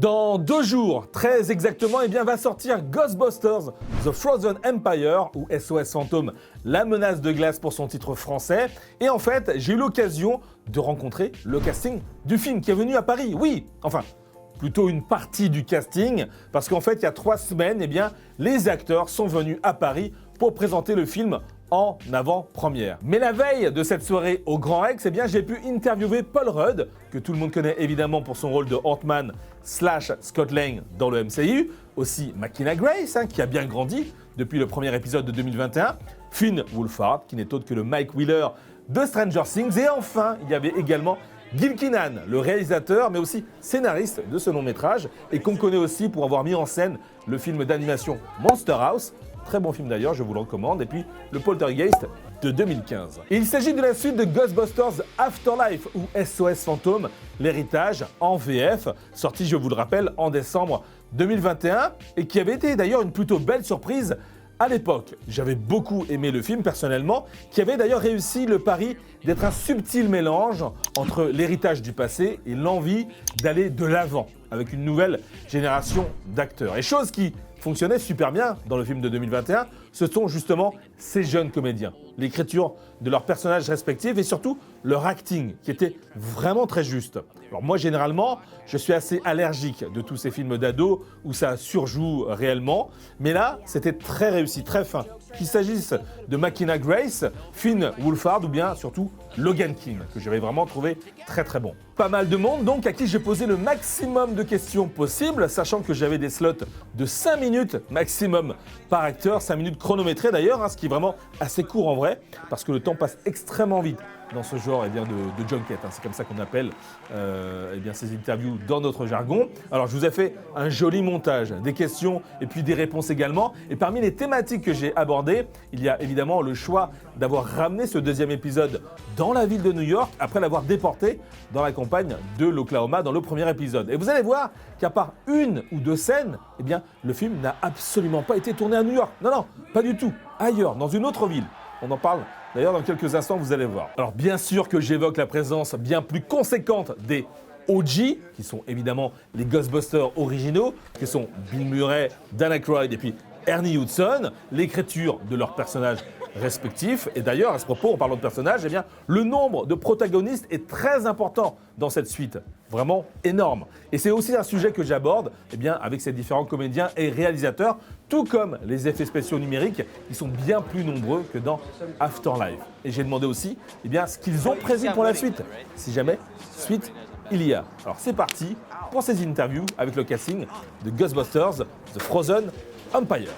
Dans 2 jours, très exactement, eh bien, va sortir Ghostbusters Frozen Empire, ou SOS Fantôme, la menace de glace pour son titre français. Et en fait, j'ai eu l'occasion de rencontrer le casting du film qui est venu à Paris. Oui, enfin, plutôt une partie du casting, parce qu'en fait, il y a 3 semaines, eh bien, les acteurs sont venus à Paris pour présenter le film en avant-première. Mais la veille de cette soirée au Grand Rex, eh bien, j'ai pu interviewer Paul Rudd, que tout le monde connaît évidemment pour son rôle de Ant-Man / Scott Lang dans le MCU, aussi Mckenna Grace, qui a bien grandi depuis le premier épisode de 2021, Finn Wolfhard, qui n'est autre que le Mike Wheeler de Stranger Things, et enfin, il y avait également Gil Kinnan, le réalisateur, mais aussi scénariste de ce long-métrage, et qu'on connaît aussi pour avoir mis en scène le film d'animation Monster House. Très bon film d'ailleurs, je vous le recommande. Et puis le Poltergeist de 2015. Et il s'agit de la suite de Ghostbusters Afterlife ou SOS Fantôme, l'héritage en VF, sorti, je vous le rappelle, en décembre 2021 et qui avait été d'ailleurs une plutôt belle surprise à l'époque. J'avais beaucoup aimé le film personnellement, qui avait d'ailleurs réussi le pari d'être un subtil mélange entre l'héritage du passé et l'envie d'aller de l'avant avec une nouvelle génération d'acteurs. Et chose qui fonctionnait super bien dans le film de 2021, ce sont justement ces jeunes comédiens. L'écriture de leurs personnages respectifs et surtout leur acting qui était vraiment très juste. Alors moi généralement, je suis assez allergique de tous ces films d'ados où ça surjoue réellement, mais là c'était très réussi, très fin. Qu'il s'agisse de Mckenna Grace, Finn Wolfhard ou bien surtout Logan King, que j'avais vraiment trouvé très très bon. Pas mal de monde donc à qui j'ai posé le maximum de questions possibles, sachant que j'avais des slots de 5 minutes maximum par acteur, 5 minutes chronométrées d'ailleurs, ce qui est vraiment assez court en vrai, parce que le temps passe extrêmement vite dans ce genre de junket, c'est comme ça qu'on appelle ces interviews dans notre jargon. Alors je vous ai fait un joli montage, des questions et puis des réponses également. Et parmi les thématiques que j'ai abordées, il y a évidemment le choix d'avoir ramené ce 2e épisode dans la ville de New York après l'avoir déporté dans la campagne de l'Oklahoma dans le premier épisode. Et vous allez voir qu'à part 1 ou 2 scènes, eh bien, le film n'a absolument pas été tourné à New York. Non, pas du tout. Ailleurs, dans une autre ville. On en parle d'ailleurs dans quelques instants, vous allez voir. Alors bien sûr que j'évoque la présence bien plus conséquente des OG, qui sont évidemment les Ghostbusters originaux, qui sont Bill Murray, Dan Aykroyd et puis Ernie Hudson, l'écriture de leurs personnages respectifs. Et d'ailleurs, à ce propos, en parlant de personnages, eh bien, le nombre de protagonistes est très important dans cette suite. Vraiment énorme. Et c'est aussi un sujet que j'aborde avec ces différents comédiens et réalisateurs, tout comme les effets spéciaux numériques qui sont bien plus nombreux que dans Afterlife. Et j'ai demandé aussi ce qu'ils ont prévu pour la suite, si jamais suite il y a. Alors c'est parti pour ces interviews avec le casting de Ghostbusters Frozen Empire.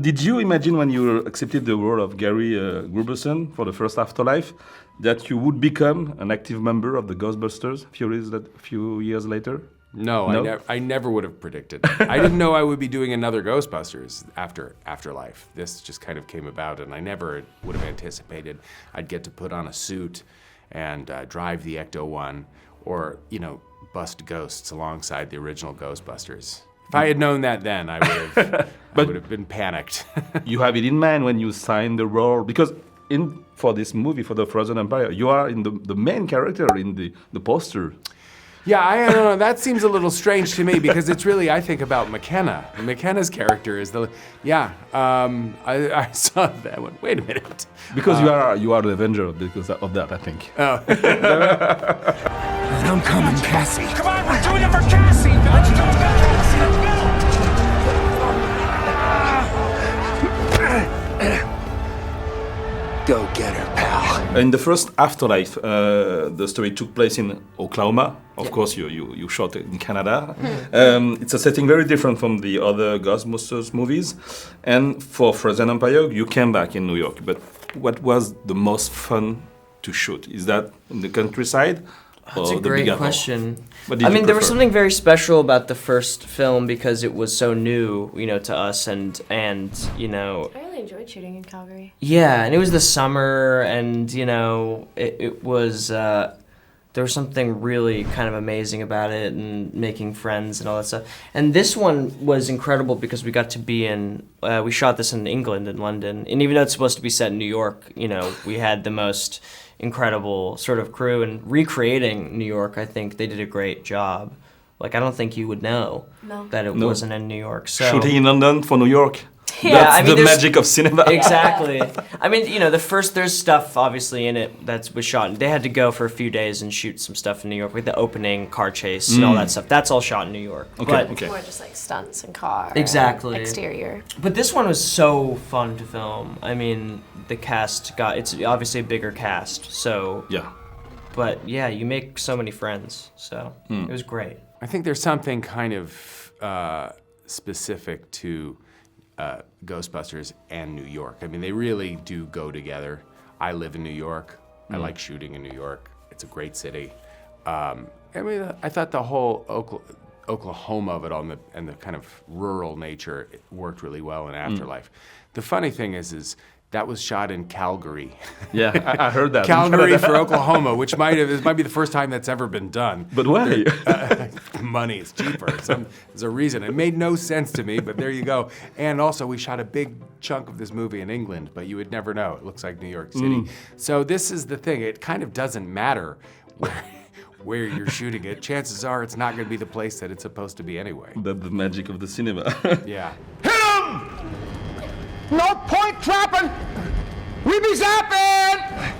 Did you imagine when you accepted the role of Gary Gruberson for the first Afterlife that you would become an active member of the Ghostbusters a few years later? No? I never would have predicted. I didn't know I would be doing another Ghostbusters after Afterlife. This just kind of came about, and I never would have anticipated I'd get to put on a suit and drive the Ecto-1 or, bust ghosts alongside the original Ghostbusters. If I had known that then, I would have been panicked. You have it in mind when you signed the role, because for this movie, for the Frozen Empire, you are in the main character in the poster. Yeah, I don't know. That seems a little strange to me because it's really, I think about McKenna. McKenna's character is I saw that one. Wait a minute. Because you are the Avenger because of that, I think. Oh. I'm coming, Cassie. Come on, we're doing it for Cassie. Let's go, Cassie. Let's go. Go get her, pal. In the first Afterlife, the story took place in Oklahoma. Of course, you shot it in Canada. It's a setting very different from the other Ghostbusters movies. And for Frozen Empire, you came back in New York. But what was the most fun to shoot? Is that in the countryside? That's a great question. There was something very special about the first film because it was so new, to us, and I really enjoyed shooting in Calgary. Yeah, and it was the summer, and it was there was something really kind of amazing about it, and making friends and all that stuff. And this one was incredible because we got to be we shot this in England, in London, and even though it's supposed to be set in New York, we had the most incredible sort of crew, and recreating New York, I think they did a great job. Like, I don't think you would know that it wasn't in New York. So Shooting in London for New York. yeah, That's I mean, the there's- magic of cinema. Exactly. I mean, you know, there's stuff obviously in it that was shot. They had to go for a few days and shoot some stuff in New York, like the opening car chase and all that stuff. That's all shot in New York. Okay, But, okay. More just like stunts and car. Exactly. And exterior. but this one was so fun to film. I mean, the cast it's obviously a bigger cast, so. Yeah. But yeah, you make so many friends, so it was great. I think there's something kind of specific to Ghostbusters and New York. I mean, they really do go together. I live in New York. I like shooting in New York. It's a great city. I mean, I thought the whole Oklahoma of it all and the kind of rural nature worked really well in Afterlife. The funny thing is that was shot in Calgary. Yeah, I heard that. Calgary for Oklahoma, which might be the first time that's ever been done. But why? Money is cheaper. There's a reason. It made no sense to me, but there you go. And also, we shot a big chunk of this movie in England, but you would never know. It looks like New York City. So this is the thing. It kind of doesn't matter where you're shooting it. Chances are it's not going to be the place that it's supposed to be anyway. That's the magic of the cinema. Yeah. Hit him! No point trapping! We be zapping!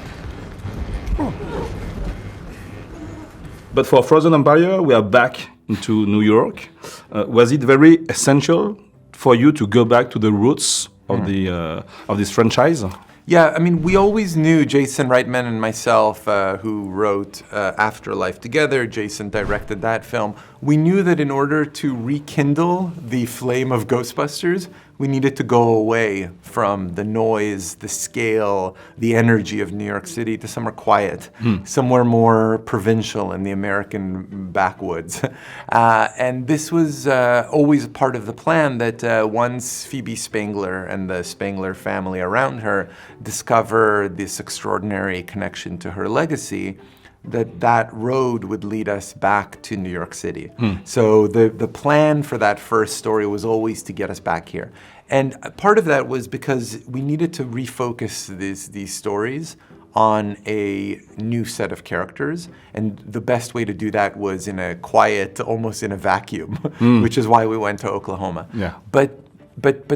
But for Frozen Empire, we are back into New York. Was it very essential for you to go back to the roots of this franchise? Yeah, I mean, we always knew, Jason Reitman and myself, who wrote Afterlife together, Jason directed that film, we knew that in order to rekindle the flame of Ghostbusters, we needed to go away from the noise, the scale, the energy of New York City to somewhere quiet, somewhere more provincial in the American backwoods. And this was always a part of the plan that once Phoebe Spangler and the Spangler family around her discover this extraordinary connection to her legacy, that road would lead us back to New York City. So the plan for that first story was always to get us back here. And part of that was because we needed to refocus these stories on a new set of characters, and the best way to do that was in a quiet, almost in a vacuum, which is why we went to Oklahoma. Yeah. But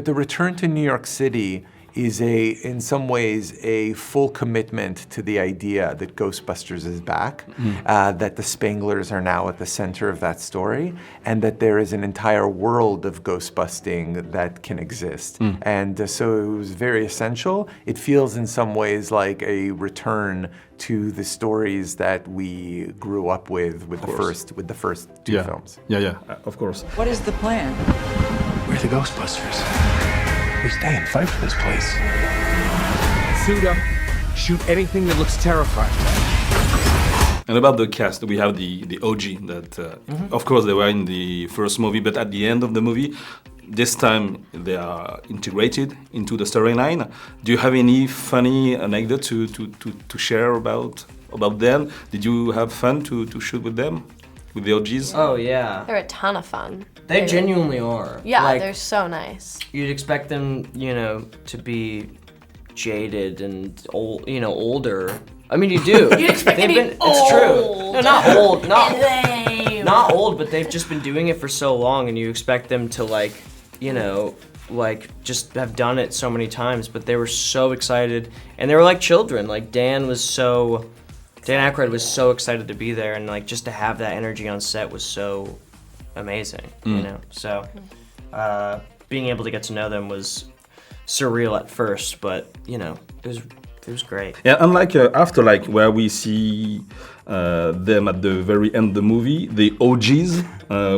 the return to New York City is in some ways a full commitment to the idea that Ghostbusters is back, that the Spanglers are now at the center of that story, and that there is an entire world of ghostbusting that can exist. And so it was very essential. It feels in some ways like a return to the stories that we grew up with the first two films. Yeah, of course. What is the plan? We're the Ghostbusters. We stay and fight for this place. Suit up, shoot anything that looks terrifying. And about the cast, we have the OG that, of course, they were in the first movie, but at the end of the movie, this time they are integrated into the storyline. Do you have any funny anecdote to share about them? Did you have fun to shoot with them, with the OGs? Oh yeah, They're a ton of fun. they genuinely are. Yeah, Like, they're so nice. you'd expect them, you know, to be jaded and old, you know, older. I mean, you do. You'd expect them to be It's true. old. No, not old. Lame. Not old, but they've just been doing it for so long, and you expect them to, like, you know, like, just have done it so many times. But they were so excited, and they were like children. Like, Dan Aykroyd was so excited to be there, and like just to have that energy on set was so amazing, you know. So being able to get to know them was surreal at first, but you know, it was great. Yeah, unlike Afterlife, where we see them at the very end of the movie, the OGs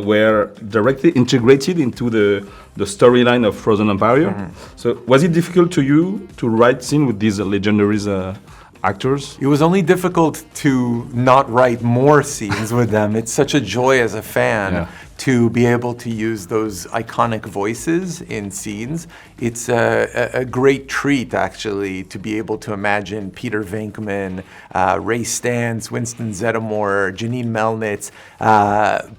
were directly integrated into the storyline of Frozen Empire. So was it difficult to you to write scene with these legendary actors? It was only difficult to not write more scenes with them. It's such a joy as a fan to be able to use those iconic voices in scenes. It's a great treat, actually, to be able to imagine Peter Venkman, Ray Stantz, Winston Zeddemore, Janine Melnitz.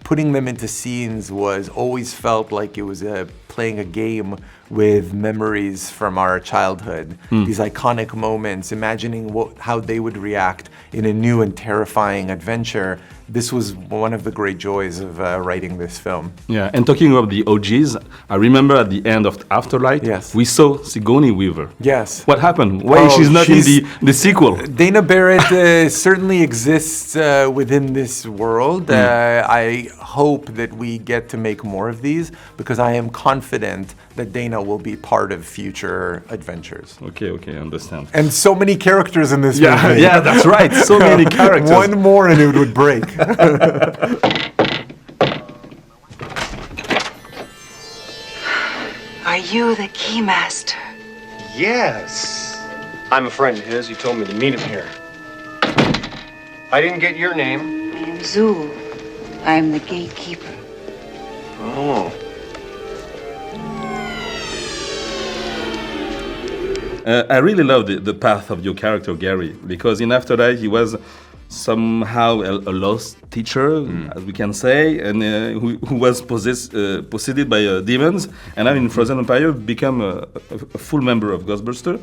Putting them into scenes was always felt like it was a playing a game with memories from our childhood, these iconic moments, imagining how they would react in a new and terrifying adventure. This was one of the great joys of writing this film. Yeah, and talking about the OGs, I remember at the end of Afterlife, Yes. we saw Sigourney Weaver. Yes. What happened? Why she's not in the sequel? Dana Barrett certainly exists within this world. I hope that we get to make more of these because I am confident that Dana will be part of future adventures. Okay, I understand. And so many characters in this Yeah, movie. yeah, that's right. So many characters. One more and it would break. Are you the keymaster? Yes. I'm a friend of his. He told me to meet him here. I didn't get your name. I am Zul. I am the gatekeeper. Oh. I really love the path of your character, Gary, because in Afterlife he was somehow a lost teacher, as we can say, and who was possessed by demons, and now in Frozen Empire become a full member of Ghostbusters.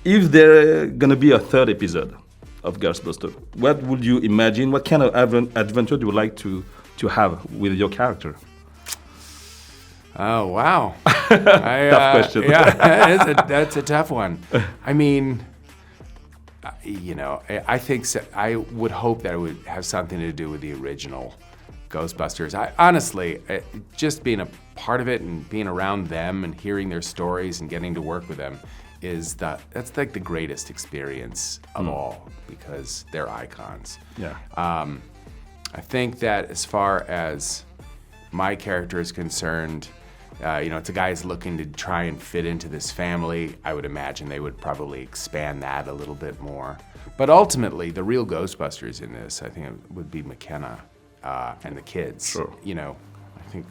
If there gonna be a third episode of Ghostbusters, what would you imagine? What kind of adventure do you like to have with your character? Oh, wow. Tough question. Yeah, that's a tough one. I mean, I think I would hope that it would have something to do with the original Ghostbusters. Honestly, just being a part of it and being around them and hearing their stories and getting to work with them that's like the greatest experience of all because they're icons. Yeah. I think that as far as my character is concerned, it's a guy who's looking to try and fit into this family. I would imagine they would probably expand that a little bit more. But ultimately, the real Ghostbusters in this, I think, it would be McKenna and the kids. Sure. I think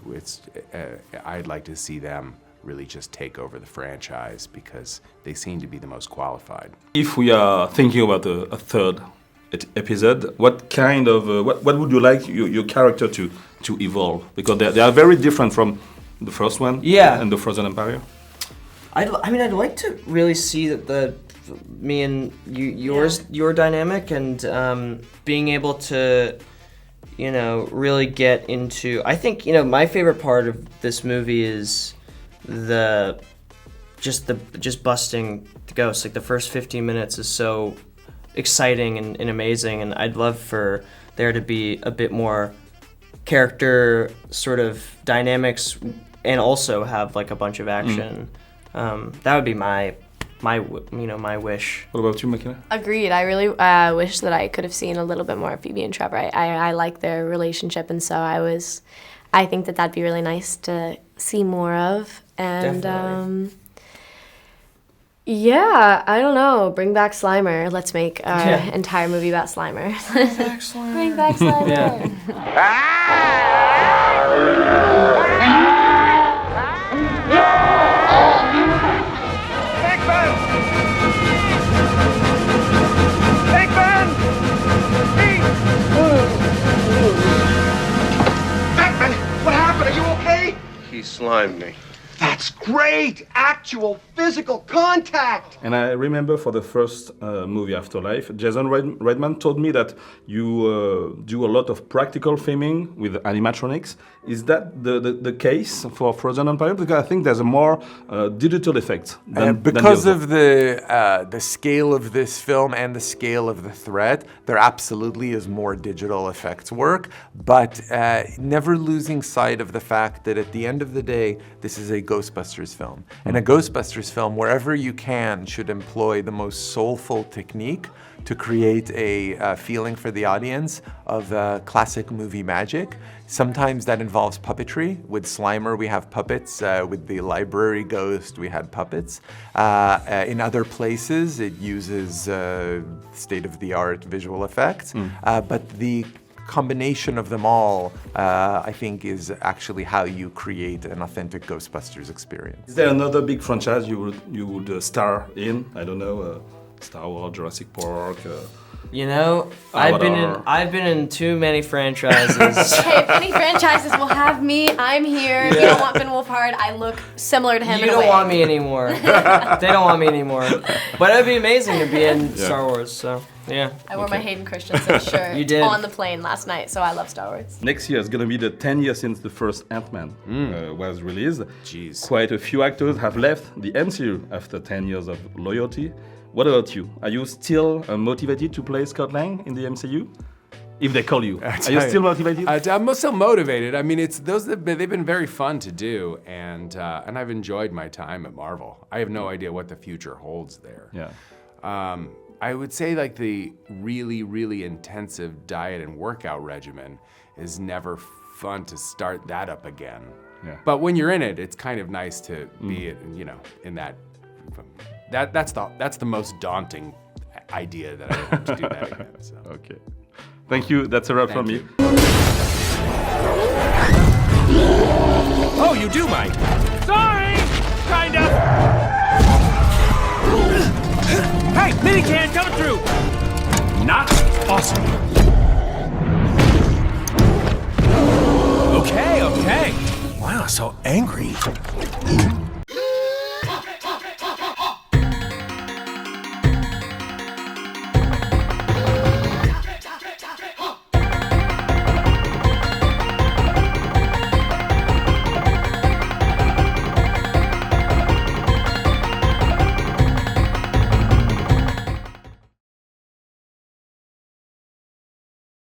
I'd like to see them really just take over the franchise because they seem to be the most qualified. If we are thinking about a third episode, what kind of what would you like your character to evolve? Because they are very different from the first one, Yeah. and the Frozen Empire. I'd like to really see that me and your dynamic and being able to, really get into. I think my favorite part of this movie is just busting the ghosts. Like the first 15 minutes is so exciting and amazing, and I'd love for there to be a bit more character sort of dynamics and also have like a bunch of action. That would be my wish. What about you, McKenna? Agreed. I really wish that I could have seen a little bit more of Phoebe and Trevor. I like their relationship, and so I think that'd be really nice to see more of. And Definitely. Yeah, I don't know. Bring back Slimer. Let's make our entire movie about Slimer. Bring back Slimer. Yeah. Big Ben! Beckman, what happened? Are you okay? He slimed me. That's great! Actual physical contact! And I remember for the first movie Afterlife, Jason Reitman told me that you do a lot of practical filming with animatronics. Is that the case for Frozen Empire? Because I think there's a more digital effect than because the of the scale of this film and the scale of the threat, there absolutely is more digital effects work, but never losing sight of the fact that at the end of the day, this is a Ghostbusters film. And a Ghostbusters film, wherever you can, should employ the most soulful technique to create a feeling for the audience of classic movie magic. Sometimes that involves puppetry. With Slimer, we have puppets. With the library ghost, we had puppets. In other places, it uses state-of-the-art visual effects. But the combination of them all, I think, is actually how you create an authentic Ghostbusters experience. Is there another big franchise you would star in? I don't know, Star Wars, Jurassic Park. You know, Avatar. I've been in too many franchises. Hey, if any franchises will have me, I'm here. If you don't want Finn Wolfhard, I look similar to him You in a don't way. want me anymore. They don't want me anymore. But it'd be amazing to be in Star Wars. So yeah. I wore my Hayden Christensen shirt You did. on the plane last night, so I love Star Wars. Next year is going to be the 10 years since the first Ant-Man was released. Jeez. Quite a few actors have left the MCU after 10 years of loyalty. What about you? Are you still motivated to play Scott Lang in the MCU? If they call you, are you still motivated? I'm still motivated. I mean, they've been very fun to do, and I've enjoyed my time at Marvel. I have no idea what the future holds there. Yeah. I would say like the really, really intensive diet and workout regimen is never fun to start that up again. Yeah. But when you're in it, it's kind of nice to be, in that. That's the most daunting idea that I want to do that again. So. Okay. Thank you. That's a wrap from me. Oh, you do, Mike. Sorry! Kind of. Hey, mini can coming through. Not awesome. Okay. Wow, so angry.